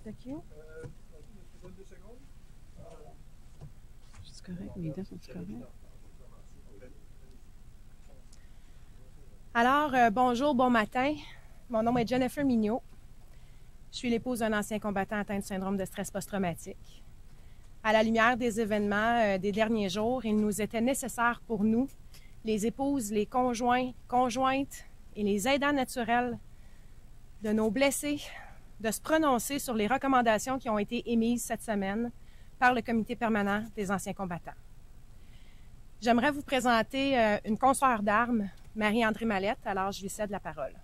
the queue? C'est correct, mes dents sont correctes. Alors, bonjour, bon matin. Mon nom est Jennifer Mignot. Je suis l'épouse d'un ancien combattant atteint du syndrome de stress post-traumatique. À la lumière des événements des derniers jours, il nous était nécessaire pour nous, les épouses, les conjoints, conjointes et les aidants naturels de nos blessés, de se prononcer sur les recommandations qui ont été émises cette semaine par le Comité permanent des anciens combattants. J'aimerais vous présenter une consoeur d'armes, Marie-André Mallette, alors je lui cède la parole.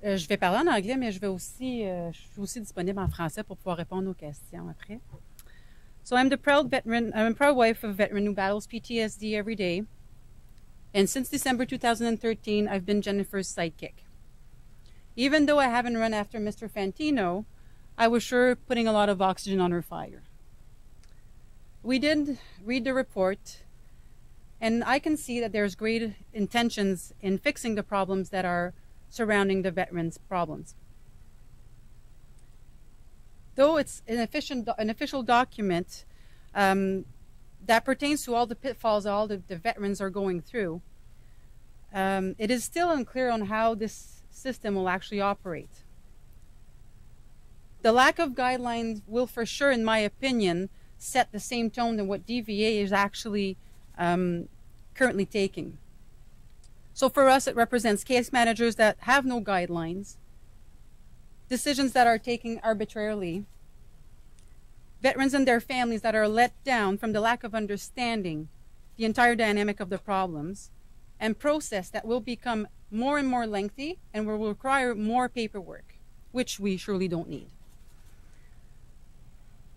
Je vais parler en anglais, mais je suis aussi disponible en français pour pouvoir répondre aux questions après. So I'm a proud wife of a veteran who battles PTSD every day. And since December 2013, I've been Jennifer's sidekick. Even though I haven't run after Mr. Fantino, I was sure putting a lot of oxygen on her fire. We did read the report, and I can see that there's great intentions in fixing the problems that are surrounding the veterans' problems. Though it's an official document that pertains to all the pitfalls all the veterans are going through, it is still unclear on how this system will actually operate. The lack of guidelines will for sure, in my opinion, set the same tone than what DVA is actually currently taking. So for us, it represents case managers that have no guidelines, decisions that are taken arbitrarily, veterans and their families that are let down from the lack of understanding the entire dynamic of the problems, and process that will become more and more lengthy and will require more paperwork, which we surely don't need.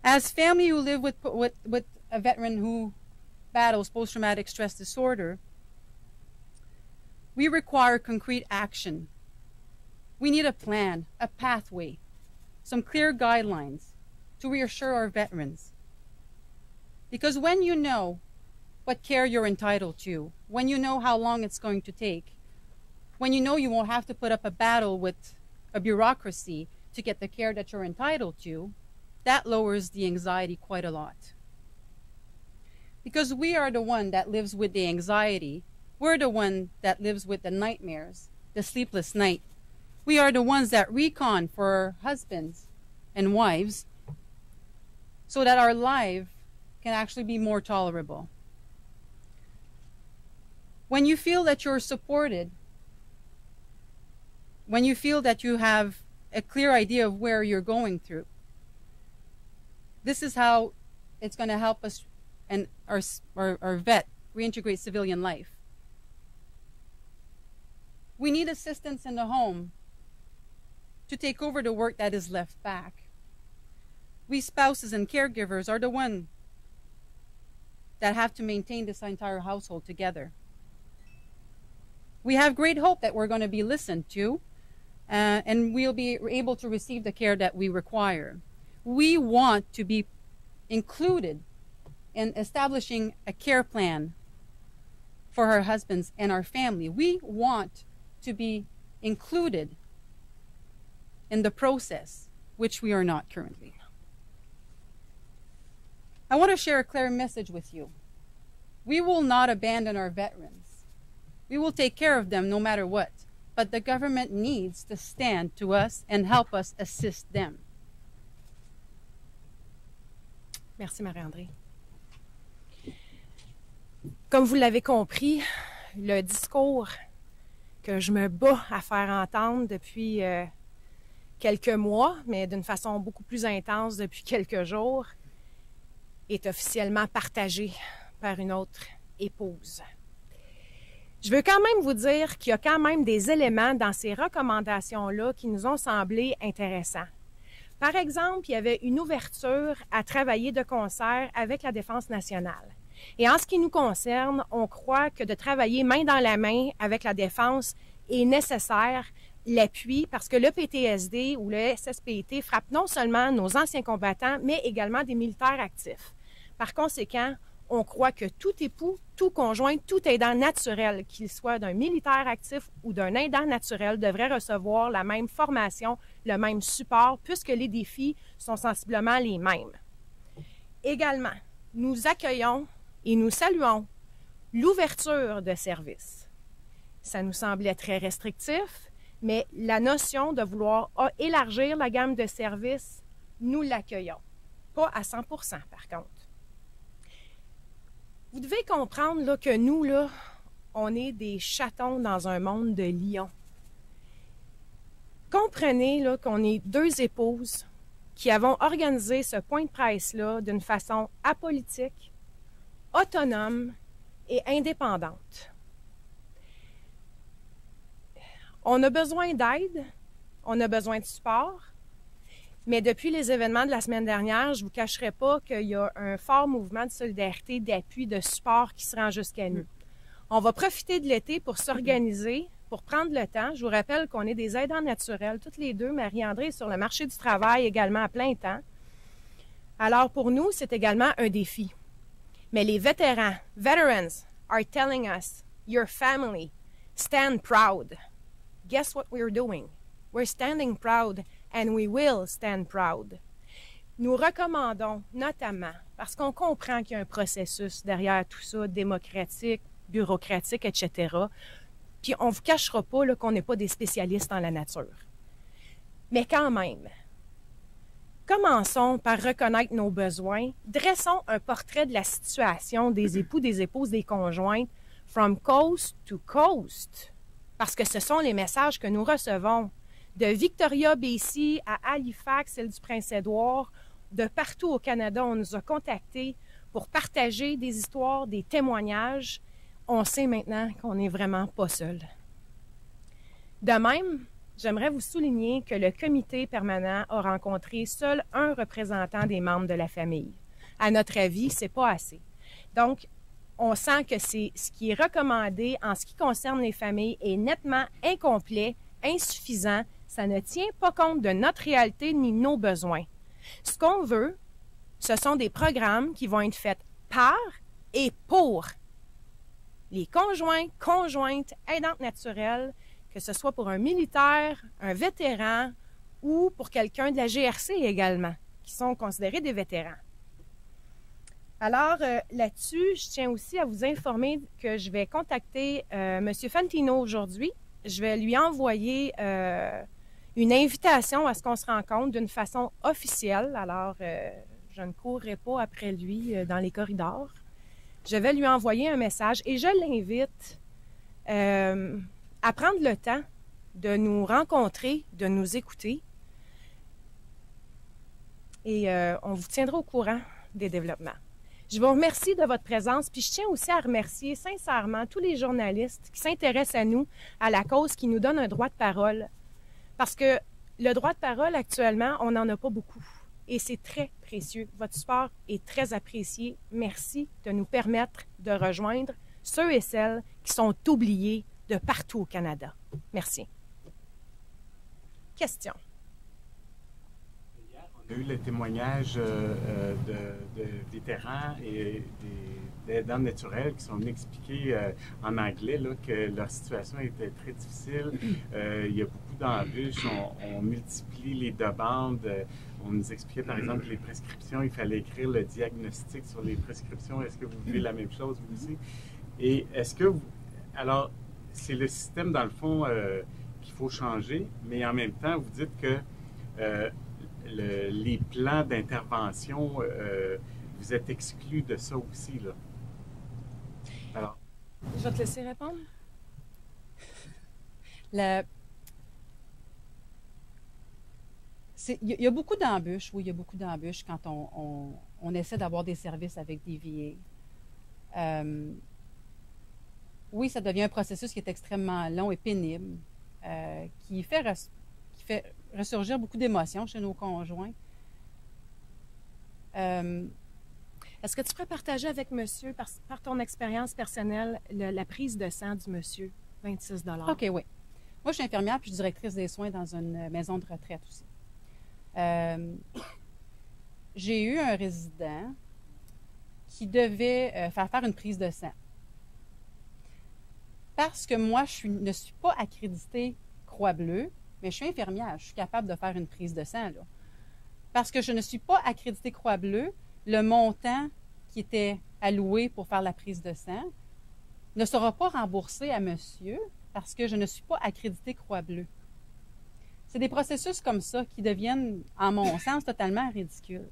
As family who live with a veteran who battles post-traumatic stress disorder, we require concrete action. We need a plan, a pathway, some clear guidelines to reassure our veterans. Because when you know what care you're entitled to, when you know how long it's going to take, when you know you won't have to put up a battle with a bureaucracy to get the care that you're entitled to, that lowers the anxiety quite a lot. Because we are the one that lives with the anxiety, we're the one that lives with the nightmares, the sleepless night. We are the ones that recon for our husbands and wives so that our life can actually be more tolerable. When you feel that you're supported, when you feel that you have a clear idea of where you're going through, this is how it's going to help us and our vet reintegrate civilian life. We need assistance in the home to take over the work that is left back. We spouses and caregivers are the ones that have to maintain this entire household together. We have great hope that we're going to be listened to and we'll be able to receive the care that we require. We want to be included in establishing a care plan for our husbands and our family. We want to be included in the process, which we are not currently. I want to share a clear message with you. We will not abandon our veterans. We will take care of them no matter what. But the government needs to stand to us and help us assist them. Merci, Marie-André. Comme vous l'avez compris, le discours que je me bats à faire entendre depuis quelques mois, mais d'une façon beaucoup plus intense depuis quelques jours, est officiellement partagé par une autre épouse. Je veux quand même vous dire qu'il y a quand même des éléments dans ces recommandations-là qui nous ont semblé intéressants. Par exemple, il y avait une ouverture à travailler de concert avec la Défense nationale. Et en ce qui nous concerne, on croit que de travailler main dans la main avec la Défense est nécessaire, l'appui, parce que le PTSD ou le SSPT frappe non seulement nos anciens combattants, mais également des militaires actifs. Par conséquent, on croit que tout époux, tout conjoint, tout aidant naturel, qu'il soit d'un militaire actif ou d'un aidant naturel, devrait recevoir la même formation, le même support puisque les défis sont sensiblement les mêmes. Également, nous accueillons et nous saluons l'ouverture de services. Ça nous semblait très restrictif, mais la notion de vouloir élargir la gamme de services, nous l'accueillons. Pas à 100 % par contre. Vous devez comprendre là, que nous, là, on est des chatons dans un monde de lions. Comprenez là, qu'on est deux épouses qui avons organisé ce point de presse-là d'une façon apolitique, autonome et indépendante. On a besoin d'aide, on a besoin de support, mais depuis les événements de la semaine dernière, je ne vous cacherai pas qu'il y a un fort mouvement de solidarité, d'appui, de support qui se rend jusqu'à nous. On va profiter de l'été pour s'organiser, pour prendre le temps. Je vous rappelle qu'on est des aidants naturels, toutes les deux. Marie-André est sur le marché du travail également à plein temps. Alors pour nous, c'est également un défi. Mais les veterans are telling us, your family, stand proud. Guess what we're doing? We're standing proud and we will stand proud. Nous recommandons notamment, parce qu'on comprend qu'il y a un processus derrière tout ça, démocratique, bureaucratique, etc. Puis on ne vous cachera pas là, qu'on n'est pas des spécialistes en la nature. Mais quand même, commençons par reconnaître nos besoins, dressons un portrait de la situation des époux, des épouses, des conjointes, from coast to coast. Parce que ce sont les messages que nous recevons. De Victoria, BC, à Halifax, île du Prince-Édouard, de partout au Canada, on nous a contactés pour partager des histoires, des témoignages. On sait maintenant qu'on n'est vraiment pas seul. De même, j'aimerais vous souligner que le comité permanent a rencontré seul un représentant des membres de la famille. À notre avis, c'est pas assez. Donc, on sent que c'est ce qui est recommandé en ce qui concerne les familles est nettement incomplet, insuffisant. Ça ne tient pas compte de notre réalité ni nos besoins. Ce qu'on veut, ce sont des programmes qui vont être faits par et pour les conjoints, conjointes, aidantes naturelles, que ce soit pour un militaire, un vétéran ou pour quelqu'un de la GRC également, qui sont considérés des vétérans. Alors, là-dessus, je tiens aussi à vous informer que je vais contacter M. Fantino aujourd'hui. Je vais lui envoyer une invitation à ce qu'on se rencontre d'une façon officielle. Alors, je ne courrai pas après lui dans les corridors. Je vais lui envoyer un message et je l'invite à prendre le temps de nous rencontrer, de nous écouter. Et on vous tiendra au courant des développements. Je vous remercie de votre présence, puis je tiens aussi à remercier sincèrement tous les journalistes qui s'intéressent à nous, à la cause qui nous donne un droit de parole. Parce que le droit de parole, actuellement, on n'en a pas beaucoup. Et c'est très précieux. Votre support est très apprécié. Merci de nous permettre de rejoindre ceux et celles qui sont oubliés de partout au Canada. Merci. Question. On a eu le témoignage de vétérans et d'aidants naturels qui sont venus expliquer en anglais là, que leur situation était très difficile. Il y a beaucoup d'embûches, on multiplie les demandes. On nous expliquait par exemple que les prescriptions, il fallait écrire le diagnostic sur les prescriptions. Est-ce que vous vivez la même chose vous aussi? Et est-ce que vous... Alors, c'est le système dans le fond qu'il faut changer, mais en même temps, vous dites que les plans d'intervention, vous êtes exclus de ça aussi, là. Alors. Je vais te laisser répondre. Il y a beaucoup d'embûches, oui, il y a beaucoup d'embûches quand on essaie d'avoir des services avec des VA. Oui, ça devient un processus qui est extrêmement long et pénible, qui fait ressurgir beaucoup d'émotions chez nos conjoints. Est-ce que tu pourrais partager avec monsieur, par ton expérience personnelle, la prise de sang du monsieur, 26 $? OK, oui. Moi, je suis infirmière puis je suis directrice des soins dans une maison de retraite aussi. J'ai eu un résident qui devait faire une prise de sang. Parce que moi, ne suis pas accréditée Croix-Bleue, mais je suis infirmière, je suis capable de faire une prise de sang, là. Parce que je ne suis pas accréditée Croix-Bleue, le montant qui était alloué pour faire la prise de sang ne sera pas remboursé à monsieur parce que je ne suis pas accréditée Croix-Bleue. C'est des processus comme ça qui deviennent, en mon sens, totalement ridicules.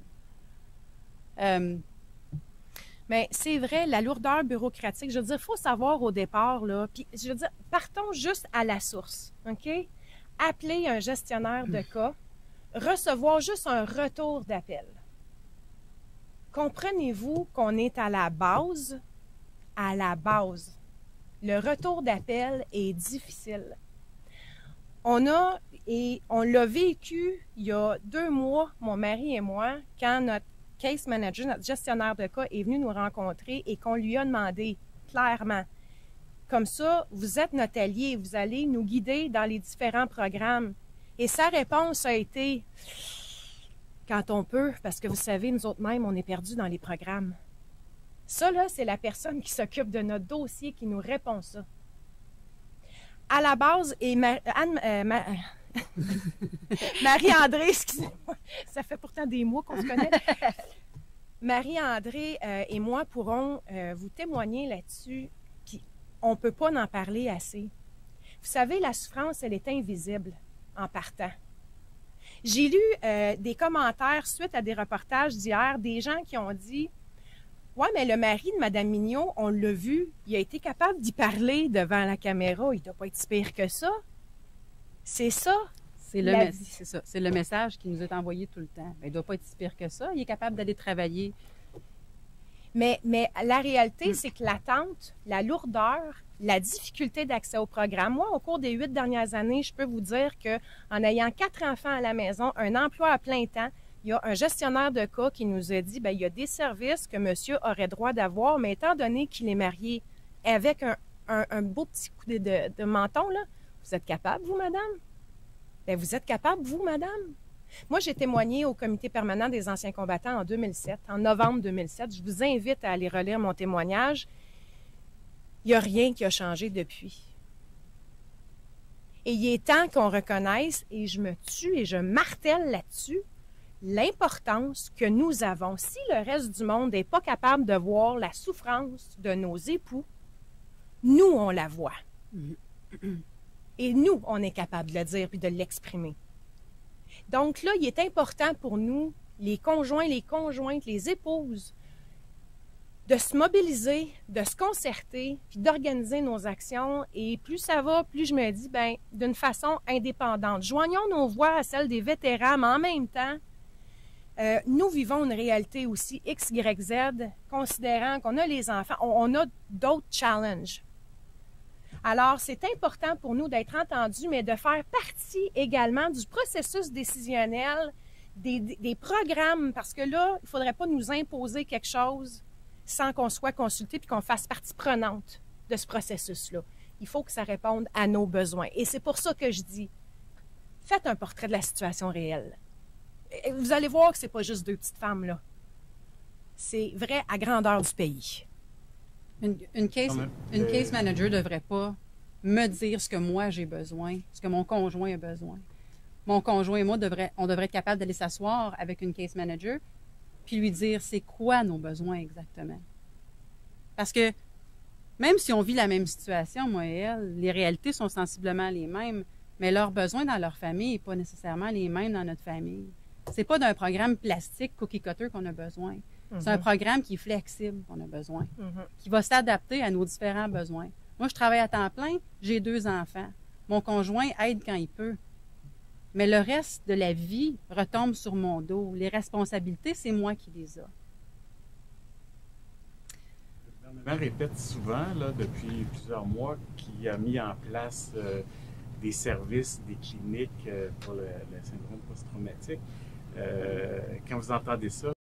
Mais c'est vrai, la lourdeur bureaucratique, je veux dire, il faut savoir au départ, là, puis je veux dire, partons juste à la source, OK? Appeler un gestionnaire de cas, recevoir juste un retour d'appel. Comprenez-vous qu'on est à la base? À la base. Le retour d'appel est difficile. On l'a vécu il y a 2 mois, mon mari et moi, quand notre case manager, notre gestionnaire de cas est venu nous rencontrer et qu'on lui a demandé clairement, comme ça, vous êtes notre allié, vous allez nous guider dans les différents programmes. Et sa réponse a été, quand on peut, parce que vous savez, nous autres mêmes, on est perdus dans les programmes. Ça, là, c'est la personne qui s'occupe de notre dossier qui nous répond ça. À la base, et Marie-André, excusez-moi, ça fait pourtant des mois qu'on se connaît. Marie-André et moi pourrons vous témoigner là-dessus, puis on ne peut pas en parler assez. Vous savez, la souffrance, elle est invisible en partant. J'ai lu des commentaires suite à des reportages d'hier, des gens qui ont dit « Ouais, mais le mari de Mme Mignot, on l'a vu, il a été capable d'y parler devant la caméra, il ne doit pas être si pire que ça. » C'est ça. C'est ça. C'est le message qui nous est envoyé tout le temps. Ben, il ne doit pas être si pire que ça. Il est capable d'aller travailler. Mais la réalité, c'est que l'attente, la lourdeur, la difficulté d'accès au programme. Moi, au cours des 8 dernières années, je peux vous dire qu'en ayant 4 enfants à la maison, un emploi à plein temps, il y a un gestionnaire de cas qui nous a dit, bien, il y a des services que monsieur aurait droit d'avoir, mais étant donné qu'il est marié avec un beau petit coup de menton, là, vous êtes capable, vous, madame? Bien, vous êtes capable, vous, madame? Moi, j'ai témoigné au comité permanent des anciens combattants en 2007, en novembre 2007. Je vous invite à aller relire mon témoignage. Il n'y a rien qui a changé depuis. Et il est temps qu'on reconnaisse, et je me tue et je martèle là-dessus, l'importance que nous avons. Si le reste du monde n'est pas capable de voir la souffrance de nos époux, nous, on la voit. Et nous, on est capable de le dire puis de l'exprimer. Donc là, il est important pour nous, les conjoints, les conjointes, les épouses, de se mobiliser, de se concerter, puis d'organiser nos actions. Et plus ça va, plus je me dis, bien, d'une façon indépendante. Joignons nos voix à celles des vétérans, mais en même temps, nous vivons une réalité aussi X, Y, Z, considérant qu'on a les enfants, on a d'autres challenges. Alors, c'est important pour nous d'être entendus, mais de faire partie également du processus décisionnel, des programmes, parce que là, il ne faudrait pas nous imposer quelque chose sans qu'on soit consulté puis qu'on fasse partie prenante de ce processus-là. Il faut que ça réponde à nos besoins. Et c'est pour ça que je dis, faites un portrait de la situation réelle. Et vous allez voir que ce n'est pas juste 2 petites femmes, là. C'est vrai à grandeur du pays. Une case manager ne devrait pas me dire ce que moi j'ai besoin, ce que mon conjoint a besoin. Mon conjoint et moi, on devrait être capable d'aller s'asseoir avec une case manager puis lui dire c'est quoi nos besoins exactement. Parce que même si on vit la même situation, moi et elle, les réalités sont sensiblement les mêmes, mais leurs besoins dans leur famille n'est pas nécessairement les mêmes dans notre famille. C'est pas d'un programme plastique cookie cutter qu'on a besoin. C'est un programme qui est flexible qu'on a besoin, qui va s'adapter à nos différents besoins. Moi, je travaille à temps plein, j'ai 2 enfants. Mon conjoint aide quand il peut. Mais le reste de la vie retombe sur mon dos. Les responsabilités, c'est moi qui les ai. Le gouvernement répète souvent, là, depuis plusieurs mois, qu'il a mis en place des services, des cliniques pour le syndrome post-traumatique. Quand vous entendez ça,